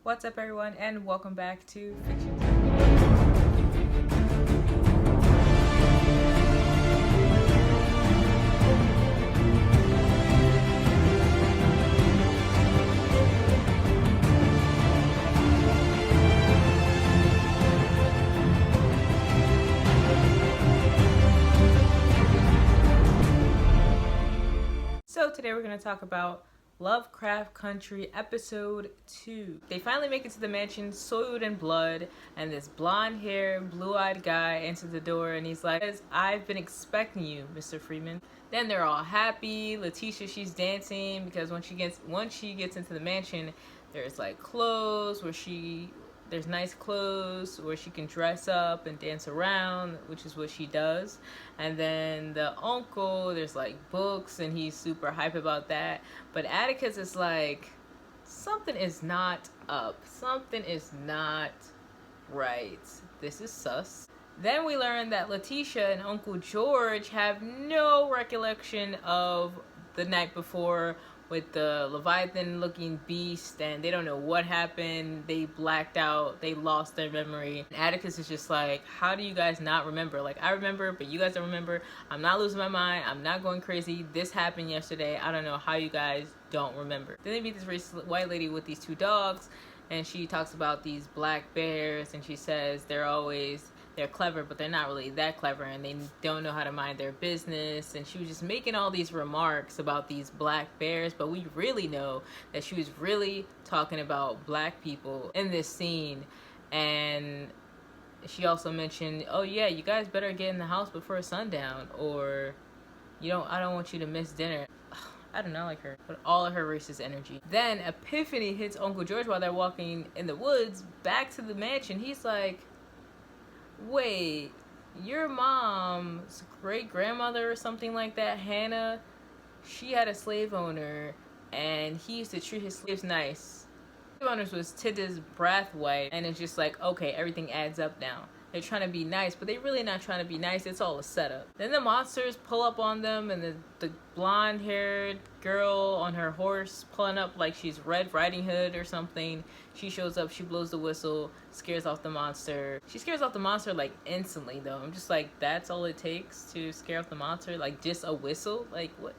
What's up, everyone, and welcome back to Fiction. So today we're going to talk about LoveCraft Country Episode 2. They finally make it to the mansion, soiled in blood, and this blonde-haired, blue-eyed guy enters the door, and he's like, "I've been expecting you, Mr. Freeman." Then they're all happy. Letitia, she's dancing because once she gets into the mansion, there's like clothes where there's nice clothes where she can dress up and dance around, which is what she does. And then the uncle, there's like books and he's super hype about that. But Atticus is like, something is not up. Something is not right. This is sus. Then we learn that Letitia and Uncle George have no recollection of the night before with the Leviathan looking beast, and they don't know what happened. They blacked out, they lost their memory. And Atticus is just like, how do you guys not remember? Like, I remember, but you guys don't remember. I'm not losing my mind, I'm not going crazy. This happened yesterday, I don't know how you guys don't remember. Then they meet this racist white lady with these two dogs, and she talks about these black bears, and she says they're clever, but they're not really that clever, and they don't know how to mind their business. And she was just making all these remarks about these black bears, but we really know that she was really talking about black people in this scene. And she also mentioned, oh yeah, you guys better get in the house before sundown, or I don't want you to miss dinner. I don't know, like her, but all of her racist energy. Then epiphany hits Uncle George while they're walking in the woods back to the mansion. He's like, wait, your mom's great-grandmother or something like that, Hannah, she had a slave owner, and he used to treat his slaves nice. Slave owners was Tidda's Brathwaite, and it's just like, okay, everything adds up now. They're trying to be nice, but they're really not trying to be nice. It's all a setup. Then the monsters pull up on them, and the blonde-haired girl on her horse pulling up like she's Red Riding Hood or something. She shows up, she blows the whistle, scares off the monster. She scares off the monster like instantly, though. I'm just like, that's all it takes to scare off the monster? Like, just a whistle? Like, what?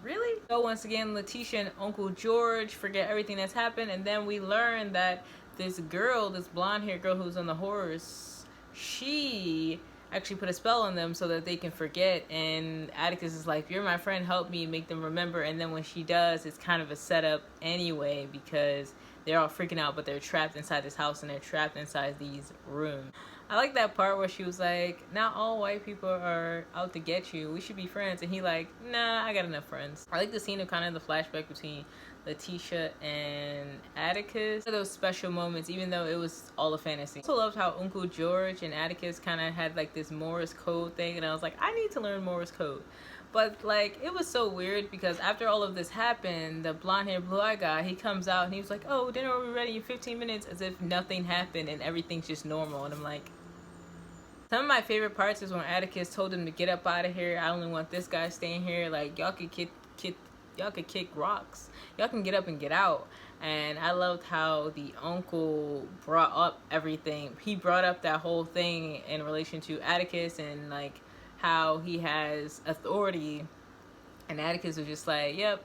Really? So once again, Letitia and Uncle George forget everything that's happened, and then we learn that this girl, this blonde-haired girl who's on the horse, she actually put a spell on them so that they can forget. And Atticus is like, you're my friend, help me make them remember. And then when she does, it's kind of a setup anyway, because they're all freaking out, but they're trapped inside this house and they're trapped inside these rooms. I like that part where she was like, not all white people are out to get you, we should be friends. And he like, nah, I got enough friends. I like the scene of kind of the flashback between Letitia and Atticus. Those special moments, even though it was all a fantasy. I also loved how Uncle George and Atticus kind of had like this Morse code thing, and I was like, I need to learn Morse code. But like, it was so weird because after all of this happened, the blonde-haired blue-eyed guy, he comes out and he was like, oh, dinner will be ready in 15 minutes, as if nothing happened and everything's just normal. And I'm like, some of my favorite parts is when Atticus told him to get up out of here. I only want this guy staying here. Like, y'all could kick rocks. Y'all can get up and get out. And I loved how the uncle brought up everything. He brought up that whole thing in relation to Atticus and like how he has authority. And Atticus was just like, yep,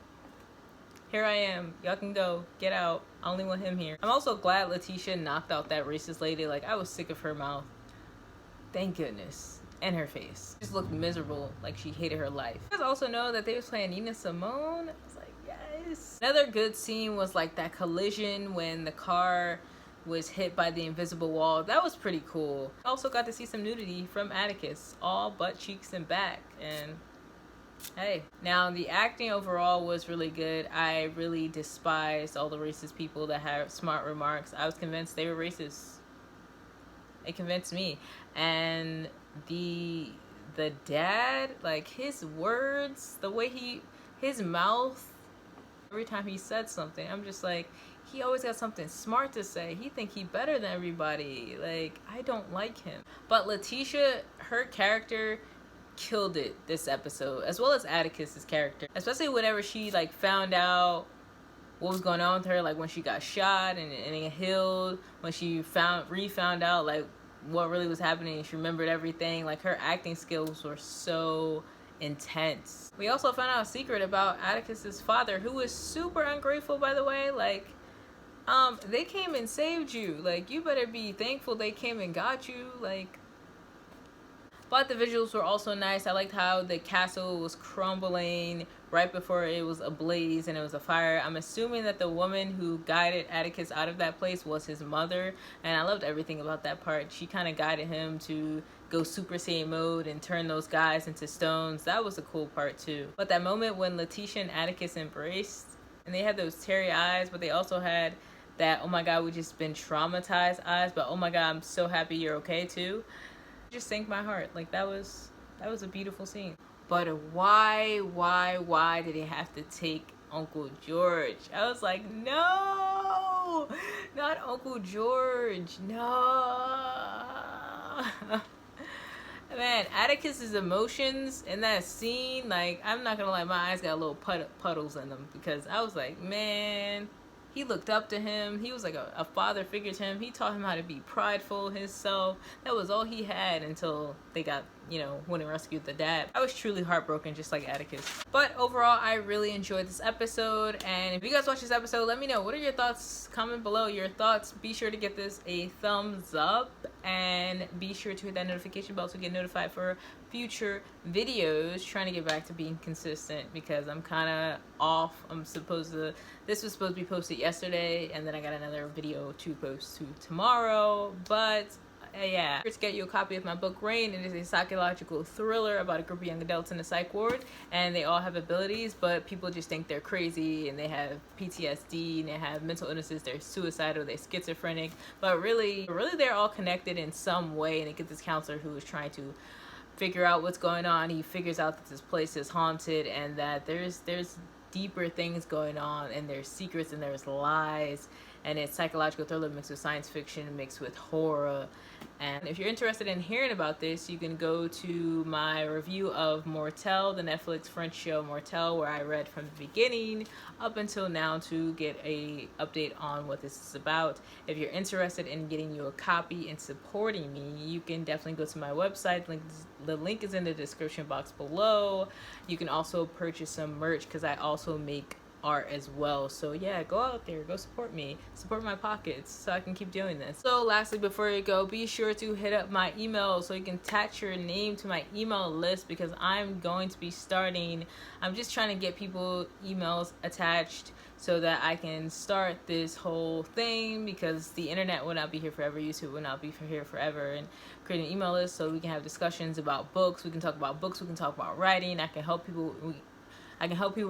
here I am. Y'all can go. Get out. I only want him here. I'm also glad Letitia knocked out that racist lady. Like, I was sick of her mouth. Thank goodness. And her face. She just looked miserable, like she hated her life. You guys also know that they was playing Nina Simone. I was like, yes. Another good scene was like that collision when the car was hit by the invisible wall. That was pretty cool. I also got to see some nudity from Atticus, all butt cheeks and back. And hey, now the acting overall was really good. I really despised all the racist people that had smart remarks. I was convinced they were racist. It convinced me. And the dad, like his words, the way his mouth, every time he said something, I'm just like, he always got something smart to say. He think he better than everybody. Like, I don't like him. But Letitia, her character killed it this episode, as well as Atticus's character, especially whenever she like found out what was going on with her, like when she got shot and it healed, when she found out like what really was happening, and she remembered everything. Like her acting skills were so intense. We also found out a secret about Atticus's father, who was super ungrateful, by the way. Like, they came and saved you. Like, you better be thankful they came and got you. Like, but the visuals were also nice. I liked how the castle was crumbling right before it was ablaze and it was a fire. I'm assuming that the woman who guided Atticus out of that place was his mother, and I loved everything about that part. She kind of guided him to go Super Saiyan mode and turn those guys into stones. That was a cool part too. But that moment when Letitia and Atticus embraced, and they had those teary eyes, but they also had that, oh my god, we just been traumatized eyes, but oh my god, I'm so happy you're okay too. Just sank my heart. Like, that was a beautiful scene. But why did he have to take Uncle George? I was like, no, not Uncle George, no. Man, Atticus's emotions in that scene, like, I'm not gonna lie, my eyes got little puddles in them, because I was like, man, he looked up to him. He was like a father figure to him. He taught him how to be prideful himself. That was all he had until they got, went and rescued the dad. I was truly heartbroken, just like Atticus. But overall, I really enjoyed this episode. And if you guys watch this episode, let me know. What are your thoughts? Comment below your thoughts. Be sure to give this a thumbs up. And be sure to hit that notification bell to get notified for future videos. Trying to get back to being consistent because I'm kind of off. This was supposed to be posted yesterday, and then I got another video to post to tomorrow. But yeah, to get you a copy of my book Rain. It is a psychological thriller about a group of young adults in a psych ward, and they all have abilities, but people just think they're crazy and they have PTSD and they have mental illnesses, they're suicidal, they're schizophrenic, but really they're all connected in some way. And they get this counselor who is trying to figure out what's going on. He figures out that this place is haunted and that there's deeper things going on, and there's secrets and there's lies, and it's psychological thriller mixed with science fiction mixed with horror. And if you're interested in hearing about this, you can go to my review of Mortel, the Netflix French show Mortel, where I read from the beginning up until now to get a update on what this is about. If you're interested in getting you a copy and supporting me, you can definitely go to my website. The link is in the description box below. You can also purchase some merch because I also make art as well. So yeah, go out there, go support me, support my pockets so I can keep doing this. So lastly, before you go, be sure to hit up my email so you can attach your name to my email list, because I'm going to be I'm just trying to get people emails attached so that I can start this whole thing, because the internet will not be here forever, YouTube will not be here forever, and create an email list so we can have discussions about books. We can talk about books, we can talk about writing. I can help people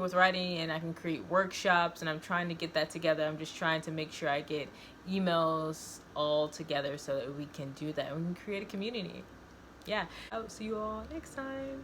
with writing, and I can create workshops, and I'm trying to get that together. I'm just trying to make sure I get emails all together so that we can do that and we can create a community. Yeah, I will see you all next time.